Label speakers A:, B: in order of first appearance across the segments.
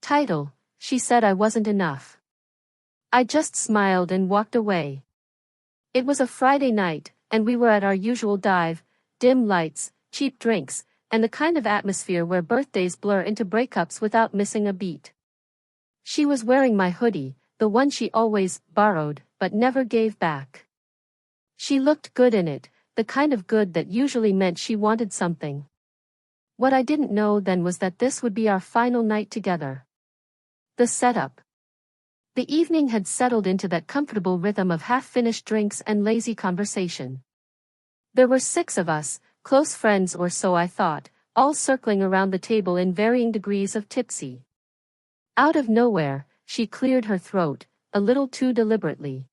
A: Title, she said I wasn't enough. I just smiled and walked away. It was a Friday night, and we were at our usual dive, dim lights, cheap drinks, and the kind of atmosphere where birthdays blur into breakups without missing a beat. She was wearing my hoodie, the one she always borrowed, but never gave back. She looked good in it, the kind of good that usually meant she wanted something. What I didn't know then was that this would be our final night together. The setup. The evening had settled into that comfortable rhythm of half-finished drinks and lazy conversation. There were 6 of us, close friends or so I thought, all circling around the table in varying degrees of tipsy. Out of nowhere, she cleared her throat, a little too deliberately.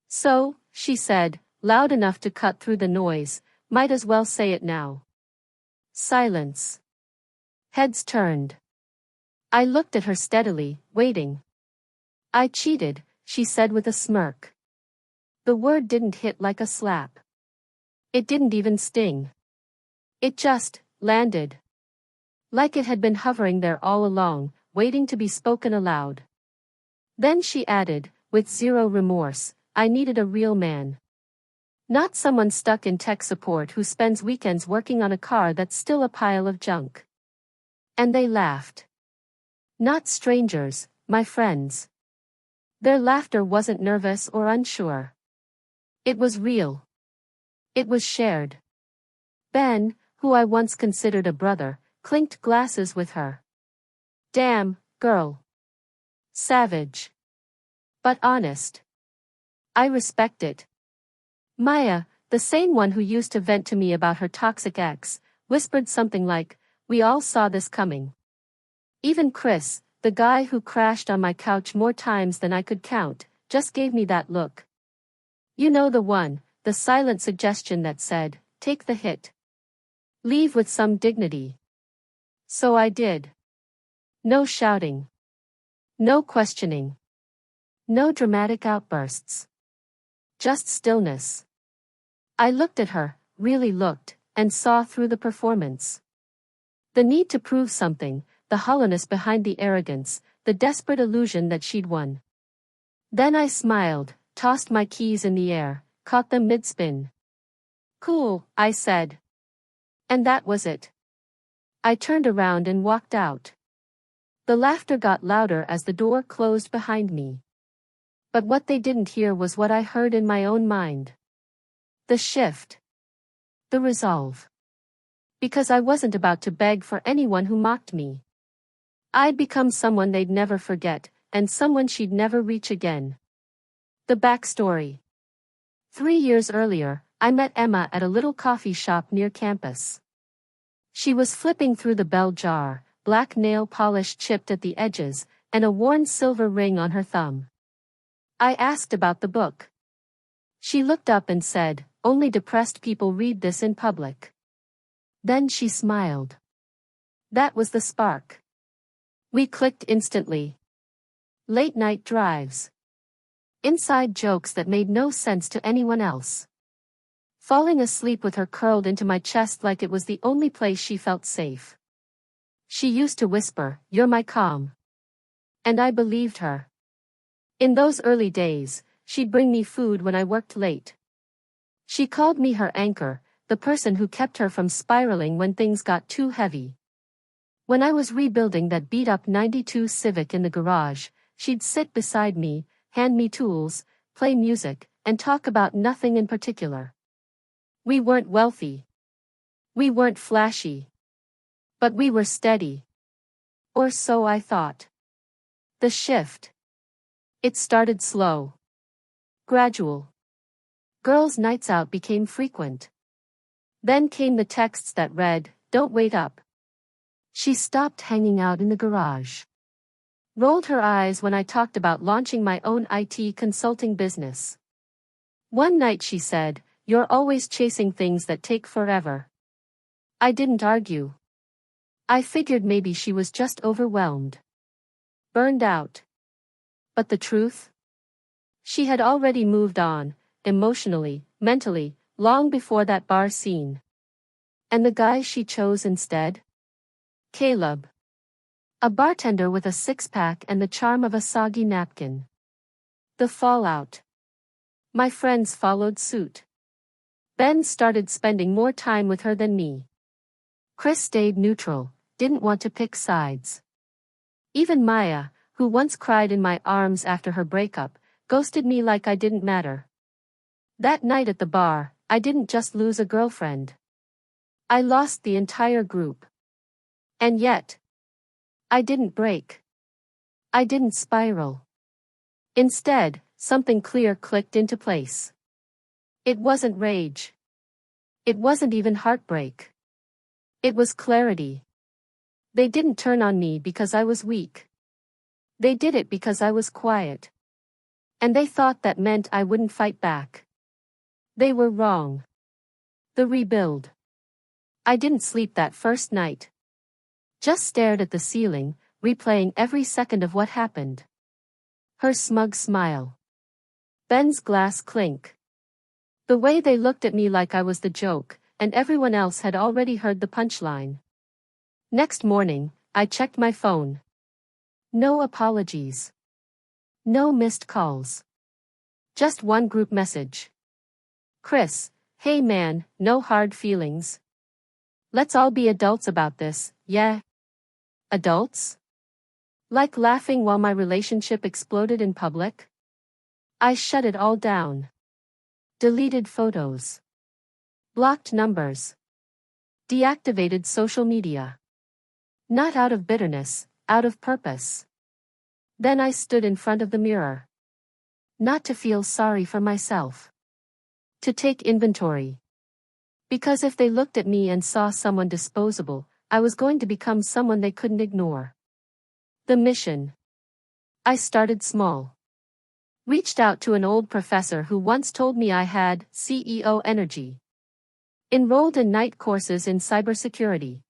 A: So, she said, loud enough to cut through the noise, might as well say it now. Silence. Heads turned. I looked at her steadily, waiting. I cheated, she said with a smirk. The word didn't hit like a slap. It didn't even sting. It just landed. Like it had been hovering there all along, waiting to be spoken aloud. Then she added, with zero remorse, I needed a real man. Not someone stuck in tech support who spends weekends working on a car that's still a pile of junk. And they laughed. Not strangers, my friends. Their laughter wasn't nervous or unsure. It was real. It was shared. Ben, who I once considered a brother, clinked glasses with her. Damn, girl. Savage. But honest. I respect it. Maya, the same one who used to vent to me about her toxic ex, whispered something like, we all saw this coming. Even Chris, the guy who crashed on my couch more times than I could count, just gave me that look. You know the one, the silent suggestion that said, take the hit. Leave with some dignity. So I did. No shouting. No questioning. No dramatic outbursts. Just stillness. I looked at her, really looked, and saw through the performance. The need to prove something, the hollowness behind the arrogance, the desperate illusion that she'd won. Then I smiled, tossed my keys in the air, caught them mid-spin. Cool, I said. And that was it. I turned around and walked out. The laughter got louder as the door closed behind me. But what they didn't hear was what I heard in my own mind. The shift. The resolve. Because I wasn't about to beg for anyone who mocked me. I'd become someone they'd never forget, and someone she'd never reach again. The backstory. 3 years earlier, I met Emma at a little coffee shop near campus. She was flipping through the bell jar, black nail polish chipped at the edges, and a worn silver ring on her thumb. I asked about the book. She looked up and said, only depressed people read this in public. Then she smiled. That was the spark. We clicked instantly. Late night drives. Inside jokes that made no sense to anyone else. Falling asleep with her curled into my chest like it was the only place she felt safe. She used to whisper, you're my calm. And I believed her. In those early days, she'd bring me food when I worked late. She called me her anchor, the person who kept her from spiraling when things got too heavy. When I was rebuilding that beat-up '92 Civic in the garage, she'd sit beside me, hand me tools, play music, and talk about nothing in particular. We weren't wealthy. We weren't flashy. But we were steady. Or so I thought. The shift. It started slow. Gradual. Girls' nights out became frequent. Then came the texts that read, don't wait up. She stopped hanging out in the garage. Rolled her eyes when I talked about launching my own IT consulting business. One night she said, you're always chasing things that take forever. I didn't argue. I figured maybe she was just overwhelmed. Burned out. But the truth? She had already moved on, emotionally, mentally, long before that bar scene. And the guy she chose instead? Caleb. A bartender with a six-pack and the charm of a soggy napkin. The fallout. My friends followed suit. Ben started spending more time with her than me. Chris stayed neutral, didn't want to pick sides. Even Maya, who once cried in my arms after her breakup, ghosted me like I didn't matter. That night at the bar, I didn't just lose a girlfriend. I lost the entire group. And yet, I didn't break. I didn't spiral. Instead, something clear clicked into place. It wasn't rage. It wasn't even heartbreak. It was clarity. They didn't turn on me because I was weak. They did it because I was quiet. And they thought that meant I wouldn't fight back. They were wrong. The rebuild. I didn't sleep that first night. Just stared at the ceiling, replaying every second of what happened. Her smug smile. Ben's glass clink. The way they looked at me like I was the joke, and everyone else had already heard the punchline. Next morning, I checked my phone. No apologies. No missed calls. Just one group message. Chris, hey man, no hard feelings. Let's all be adults about this, yeah? Adults? Like laughing while my relationship exploded in public? I shut it all down. Deleted photos. Blocked numbers. Deactivated social media. Not out of bitterness, out of purpose. Then I stood in front of the mirror. Not to feel sorry for myself. To take inventory. Because if they looked at me and saw someone disposable, I was going to become someone they couldn't ignore. The mission. I started small. Reached out to an old professor who once told me I had CEO energy. Enrolled in night courses in cybersecurity.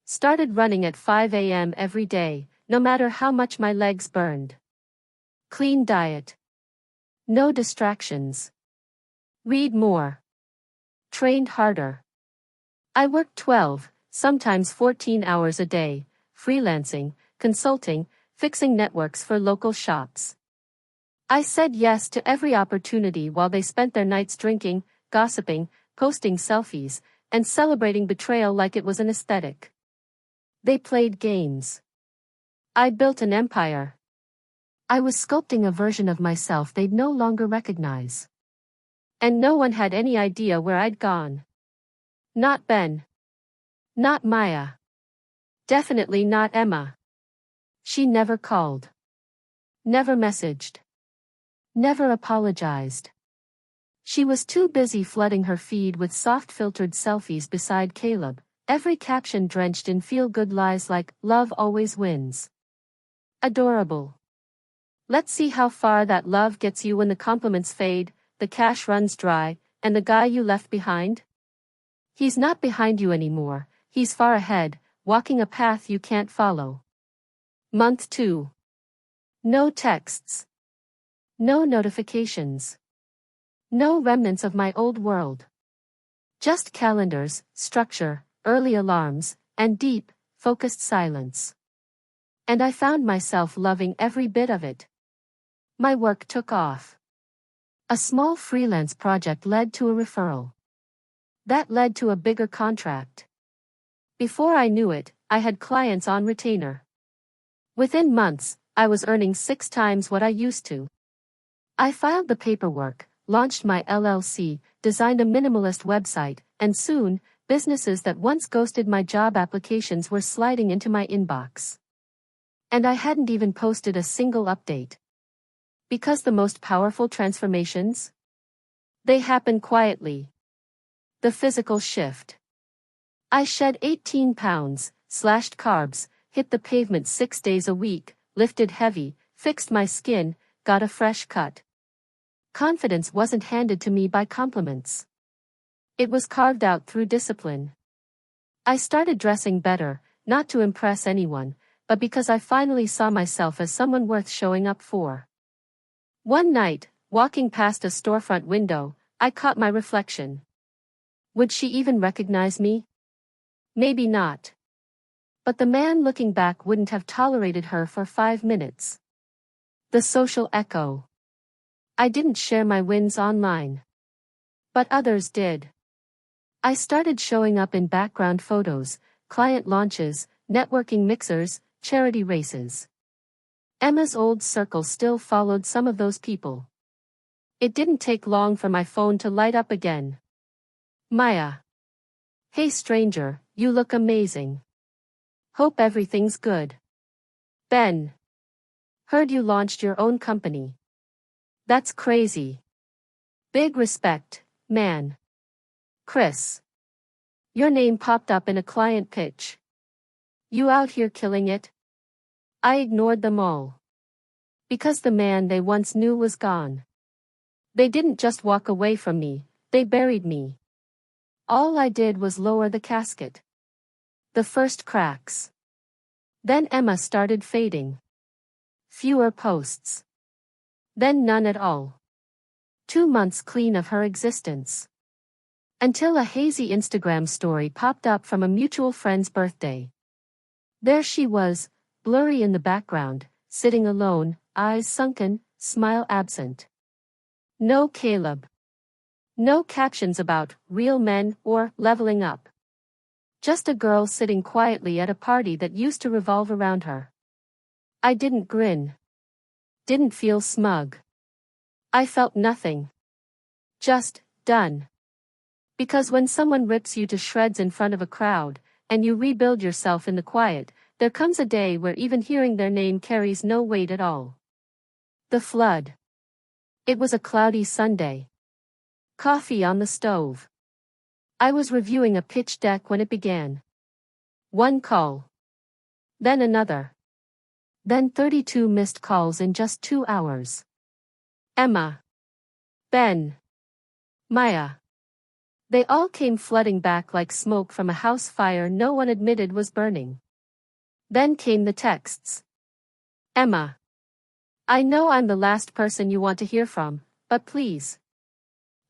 A: Started running at 5 a.m. every day, no matter how much my legs burned. Clean diet. No distractions. Read more. Trained harder. I worked 12, sometimes 14 hours a day, freelancing, consulting, fixing networks for local shops. I said yes to every opportunity while they spent their nights drinking, gossiping, posting selfies, and celebrating betrayal like it was an aesthetic. They played games. I built an empire. I was sculpting a version of myself they'd no longer recognize. And no one had any idea where I'd gone. Not Ben. Not Maya. Definitely not Emma. She never called. Never messaged. Never apologized. She was too busy flooding her feed with soft-filtered selfies beside Caleb, every caption drenched in feel-good lies like, love always wins. Adorable. Let's see how far that love gets you when the compliments fade, the cash runs dry, and the guy you left behind? He's not behind you anymore, he's far ahead, walking a path you can't follow. Month 2. No texts. No notifications. No remnants of my old world. Just calendars, structure, early alarms, and deep, focused silence. And I found myself loving every bit of it. My work took off. A small freelance project led to a referral. That led to a bigger contract. Before I knew it, I had clients on retainer. Within months, I was earning 6 times what I used to. I filed the paperwork, launched my LLC, designed a minimalist website, and soon, businesses that once ghosted my job applications were sliding into my inbox. And I hadn't even posted a single update. Because the most powerful transformations? They happen quietly. The physical shift. I shed 18 pounds, slashed carbs, hit the pavement 6 days a week, lifted heavy, fixed my skin, got a fresh cut. Confidence wasn't handed to me by compliments. It was carved out through discipline. I started dressing better, not to impress anyone, but because I finally saw myself as someone worth showing up for. One night, walking past a storefront window, I caught my reflection. Would she even recognize me? Maybe not. But the man looking back wouldn't have tolerated her for 5 minutes. The social echo. I didn't share my wins online. But others did. I started showing up in background photos, client launches, networking mixers, charity races. Emma's old circle still followed some of those people. It didn't take long for my phone to light up again. Maya. Hey stranger, you look amazing. Hope everything's good. Ben. Heard you launched your own company. That's crazy. Big respect, man. Chris. Your name popped up in a client pitch. You out here killing it? I ignored them all. Because the man they once knew was gone. They didn't just walk away from me, they buried me. All I did was lower the casket. The first cracks. Then Emma started fading. Fewer posts. Then none at all. 2 months clean of her existence. Until a hazy Instagram story popped up from a mutual friend's birthday. There she was, blurry in the background, sitting alone, eyes sunken, smile absent. No Caleb. No captions about real men or leveling up. Just a girl sitting quietly at a party that used to revolve around her. I didn't grin. Didn't feel smug. I felt nothing. Just done. Because when someone rips you to shreds in front of a crowd, and you rebuild yourself in the quiet, there comes a day where even hearing their name carries no weight at all. The flood. It was a cloudy Sunday. Coffee on the stove. I was reviewing a pitch deck when it began. One call. Then another. Then 32 missed calls in just 2 hours. Emma. Ben. Maya. They all came flooding back like smoke from a house fire no one admitted was burning. Then came the texts. Emma. I know I'm the last person you want to hear from, but please.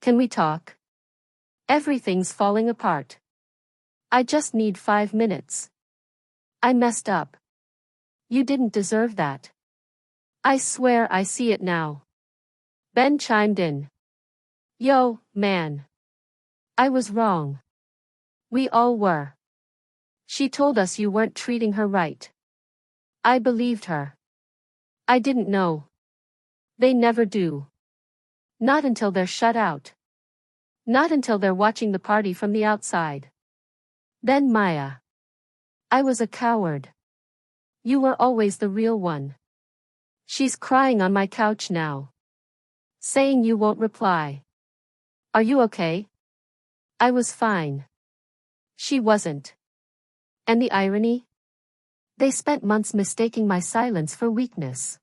A: Can we talk? Everything's falling apart. I just need 5 minutes. I messed up. You didn't deserve that. I swear I see it now. Ben chimed in. Yo, man. I was wrong. We all were. She told us you weren't treating her right. I believed her. I didn't know. They never do. Not until they're shut out. Not until they're watching the party from the outside. Then Maya. I was a coward. You were always the real one. She's crying on my couch now. Saying you won't reply. Are you okay? I was fine. She wasn't. And the irony? They spent months mistaking my silence for weakness.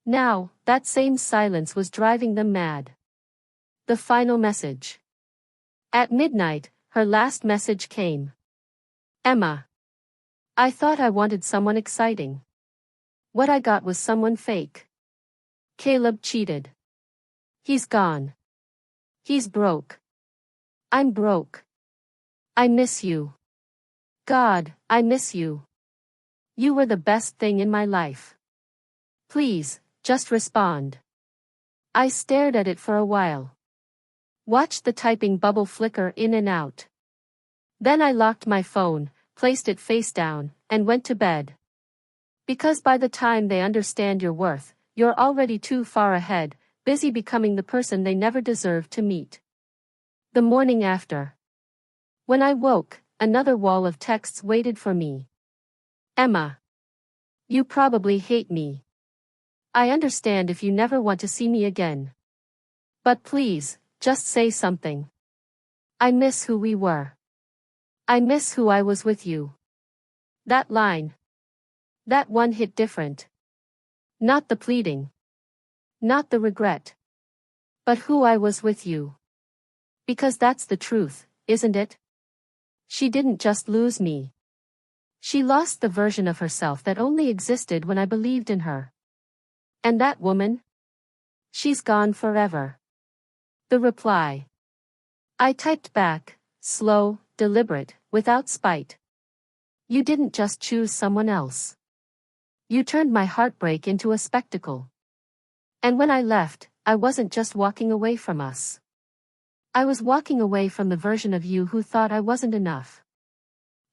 A: Now, that same silence was driving them mad. The final message. At midnight, her last message came. Emma. I thought I wanted someone exciting. What I got was someone fake. Caleb cheated. He's gone. He's broke. I'm broke. I miss you. God, I miss you. You were the best thing in my life. Please, just respond. I stared at it for a while. Watched the typing bubble flicker in and out. Then I locked my phone, placed it face down, and went to bed. Because by the time they understand your worth, you're already too far ahead, busy becoming the person they never deserved to meet. The morning after. When I woke, another wall of texts waited for me. Emma. You probably hate me. I understand if you never want to see me again. But please, just say something. I miss who we were. I miss who I was with you. That line. That one hit different. Not the pleading. Not the regret. But who I was with you. Because that's the truth, isn't it? She didn't just lose me. She lost the version of herself that only existed when I believed in her. And that woman? She's gone forever. The reply. I typed back, slow, deliberate, without spite. You didn't just choose someone else. You turned my heartbreak into a spectacle. And when I left, I wasn't just walking away from us. I was walking away from the version of you who thought I wasn't enough.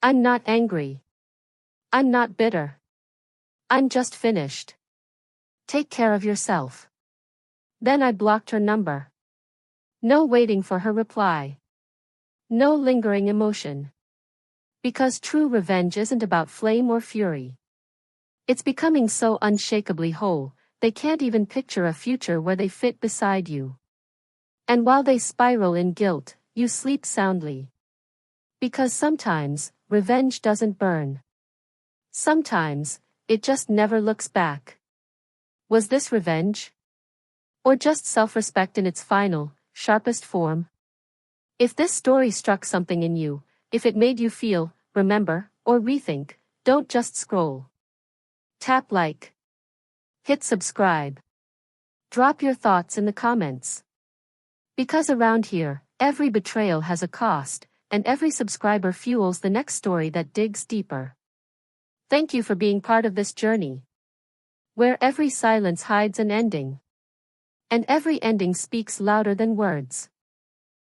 A: I'm not angry. I'm not bitter. I'm just finished. Take care of yourself. Then I blocked her number. No waiting for her reply. No lingering emotion. Because true revenge isn't about flame or fury. It's becoming so unshakably whole, they can't even picture a future where they fit beside you. And while they spiral in guilt, you sleep soundly. Because sometimes, revenge doesn't burn. Sometimes, it just never looks back. Was this revenge? Or just self-respect in its final, sharpest form? If this story struck something in you, if it made you feel, remember, or rethink, don't just scroll. Tap like. Hit subscribe. Drop your thoughts in the comments. Because around here, every betrayal has a cost, and every subscriber fuels the next story that digs deeper. Thank you for being part of this journey. Where every silence hides an ending. And every ending speaks louder than words.